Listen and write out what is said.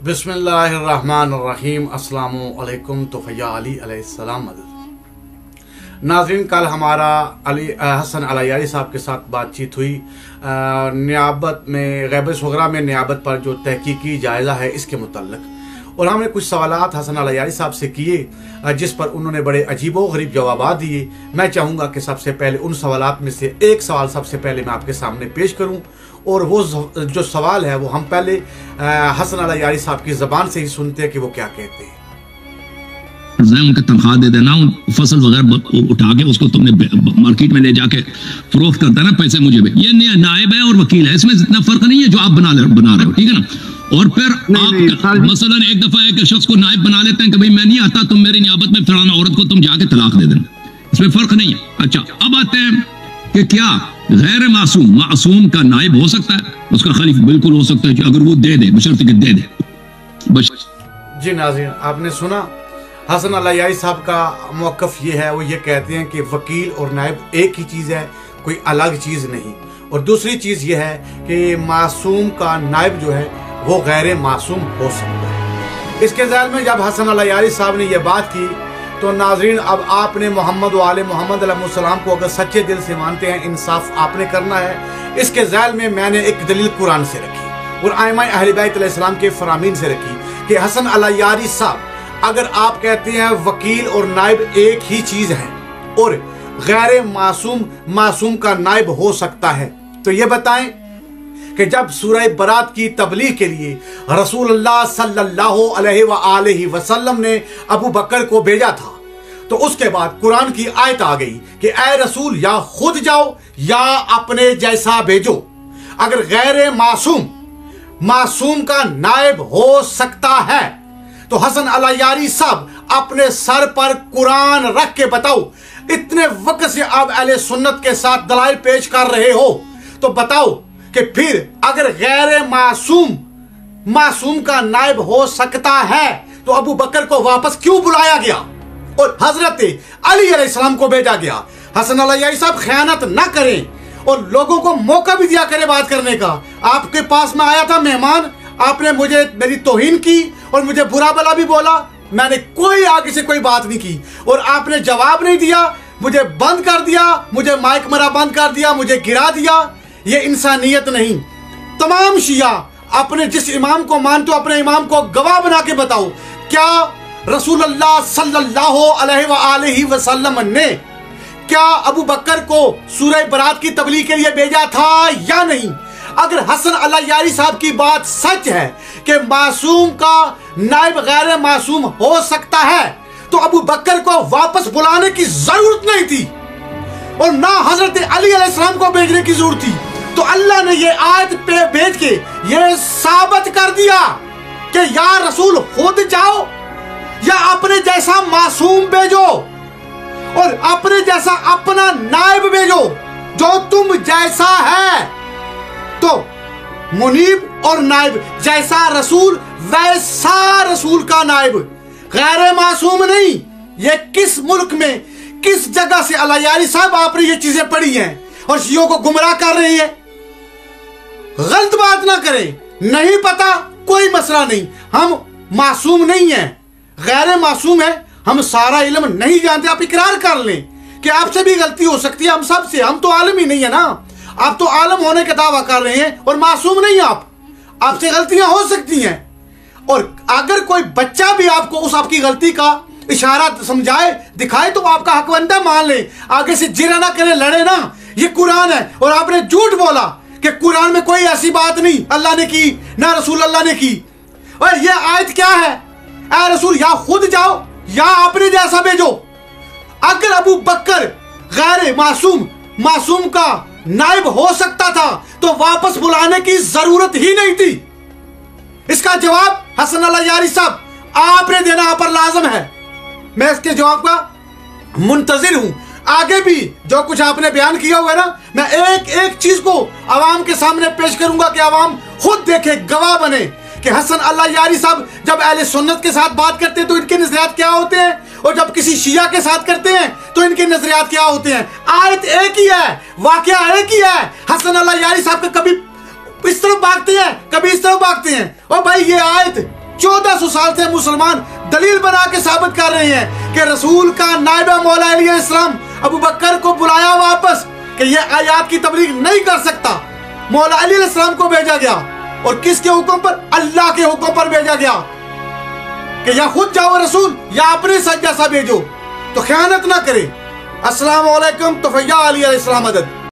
बिस्मिल्लाहिर्रहमानिर्रहीम। अस्सलामु अलैकुम। तो फैया अली अलैहिस्सलाम मदद। नाज़रीन, कल हमारा हसन अलयारी साहब के साथ बातचीत हुई नियाबत में, गैबत वगैरह में नियाबत पर जो तहकीकी जायज़ा है इसके मुतल्लिक़, और हमने कुछ सवालात हसन अलयारी साहब से किए जिस पर उन्होंने बड़े अजीबो गरीब जवाब दिए। मैं चाहूँगा कि सबसे पहले उन सवालात में से एक सवाल सबसे पहले मैं आपके सामने पेश करूँ, और वो जो सवाल है वो हम पहले हसन अलयारी साहब की ज़बान से ही सुनते हैं कि वो क्या कहते हैं। उनका तनख्वाह दे देना, फसल वगैरह उठा के उसको तुमने मार्केट में ले जाके फरोख्त करता ना, पैसे मुझे भी। ये नायब है और वकील है, इसमें इतना फर्क नहीं है जो आप बना रहे हो, ठीक है ना। और फिर आप मसलन एक दफा एक शख्स को नायब बना लेते हैं कि भाई मैं नहीं आता, तुम मेरी नियाबत में फलाना औरत को तुम जाके तलाक दे देना, इसमें फर्क नहीं है। अच्छा, अब आते हैं कि क्या गैर मासूम का नायब हो सकता है? उसका खलीफ बिल्कुल हो सकता है कि अगर वो दे दे, बशर्ते कि दे दे। जी नाज़रीन, आपने सुना हसन अलयारी साहब का मौक़िफ़ ये है, वो ये कहते हैं कि वकील और नायब एक ही चीज़ है, कोई अलग चीज़ नहीं। और दूसरी चीज़ ये है कि मासूम का नायब जो है वो गैर मासूम हो सकता है। इसके ज़ैल में जब हसन अलयारी साहब ने यह बात की तो नाज़रीन, अब आपने मोहम्मद व आले मोहम्मद अलैहिस्सलाम को अगर सच्चे दिल से मानते हैं, इंसाफ आपने करना है। इसके ज़ैल में मैंने एक दलील कुरान से रखी और आइमा अहले बैत अलैहिस्सलाम के फरामीन से रखी कि हसन अलयारी साहब, अगर आप कहते हैं वकील और नायब एक ही चीज़ है और गैर मासूम का नायब हो सकता है, तो ये बताएं कि जब सूरह बरात की तबलीग के लिए रसूलुल्लाह सल्लल्लाहु अलैहि वसल्लम ने अबू बकर को भेजा था, तो उसके बाद कुरान की आयत आ गई कि ऐ रसूल, या खुद जाओ या अपने जैसा भेजो। अगर गैर मासूम का नायब हो सकता है तो हसन अलयारी साहब अपने सर पर कुरान रख के बताओ। इतने वक्त से आप अहले सुन्नत के साथ दलाइल पेश कर रहे हो, तो बताओ कि फिर अगर गैर मासूम का नायब हो सकता है तो अबू बकर को वापस क्यों बुलाया गया और हजरत अली अलैहिस्सलाम को भेजा गया? हसन अलयारी साहब खयानत ना करें और लोगों को मौका भी दिया करें बात करने का। आपके पास में आया था मेहमान, आपने मेरी तौहीन की और मुझे बुरा भला भी बोला, मैंने कोई आगे से कोई बात नहीं की और आपने जवाब नहीं दिया, मुझे बंद कर दिया, मुझे माइक मेरा बंद कर दिया, मुझे गिरा दिया। ये इंसानियत नहीं। तमाम शिया अपने जिस इमाम को मानते हो, अपने इमाम को गवाह बना के बताओ, क्या रसूलुल्लाह सल्लल्लाहु अलैहि वसल्लम ने क्या अबू बकर को सूरह बरात की तबलीग के लिए भेजा था या नहीं? अगर हसन अलयारी साहब की बात सच है कि मासूम का नायब गैर मासूम हो सकता है, तो अबू बकर को वापस बुलाने की जरूरत नहीं थी और ना हजरत अली अलैहिस्सलाम को भेजने की जरूरत थी। तो अल्लाह ने ये आयत पे भेज के ये साबित कर दिया कि या रसूल खुद जाओ या अपने जैसा मासूम भेजो और अपने जैसा अपना नायब भेजो जो तुम जैसा है। तो मुनीब और नायब, जैसा रसूल वैसा रसूल का नायब, गैर मासूम नहीं। ये किस मुल्क में, किस जगह से अलयारी साहब आपने ये चीजें पढ़ी हैं और शियों को गुमराह कर रही है? गलत बात ना करें। नहीं पता कोई मसला नहीं, हम मासूम नहीं हैं, गैर मासूम है, हम सारा इल्म नहीं जानते। आप इकरार कर लें कि आपसे भी गलती हो सकती है, हम सब से, हम तो आलम ही नहीं है ना। आप तो आलम होने का दावा कर रहे हैं और मासूम नहीं आप, आपसे गलतियां हो सकती हैं। और अगर कोई बच्चा भी आपको उस आपकी गलती का इशारा समझाए, दिखाए, तो आपका हक बनता है मान ले, आगे से जिरा ना करे, लड़े ना। ये कुरान है और आपने झूठ बोला कि कुरान में कोई ऐसी बात नहीं अल्लाह ने की, ना रसूल अल्लाह ने की। और ये आयत क्या है? ऐ रसूल, या खुद जाओ या अपने जैसा भेजो। अगर अबू बकर गैर मासूम का नायब हो सकता था तो वापस बुलाने की जरूरत ही नहीं थी। इसका जवाब हसन अलयारी साहब आपने देना आप पर लाजम है। मैं इसके जवाब का मुंतजिर हूं। आगे भी जो कुछ आपने बयान किया हुआ है ना, मैं एक एक चीज को आवाम के सामने पेश करूंगा कि आवाम खुद देखे, गवाह बने कि हसन अलयारी साहब जब अहले सुन्नत के साथ बात करते हैं तो इनके नजरियात क्या होते हैं और जब किसी शिया के साथ करते हैं तो इनके नजरियात क्या होते हैं। आयत एक ही है, वाकया एक ही है। हसन अलयारी साहब का कभी इस तरफ भागते हैं, कभी इस तरफ भागते हैं। और भाई ये आयत 1400 سال سے مسلمان دلیل بنا کے ثابت کر رہے ہیں کہ رسول کا نائب مولا علیہ السلام ابو بکر کو بلایا واپس کہ یہ آیات کی تبلیغ نہیں کر سکتا. مولا علیہ السلام کو بھیجا گیا اور کس کے حکم پر؟ اللہ کے حکم پر بھیجا گیا کہ یا خود جاؤ رسول یا اپنے ساتھ جیسا بھیجو. تو خیانت نہ کرے. السلام علیکم. تو فیا علیہ السلام مدد.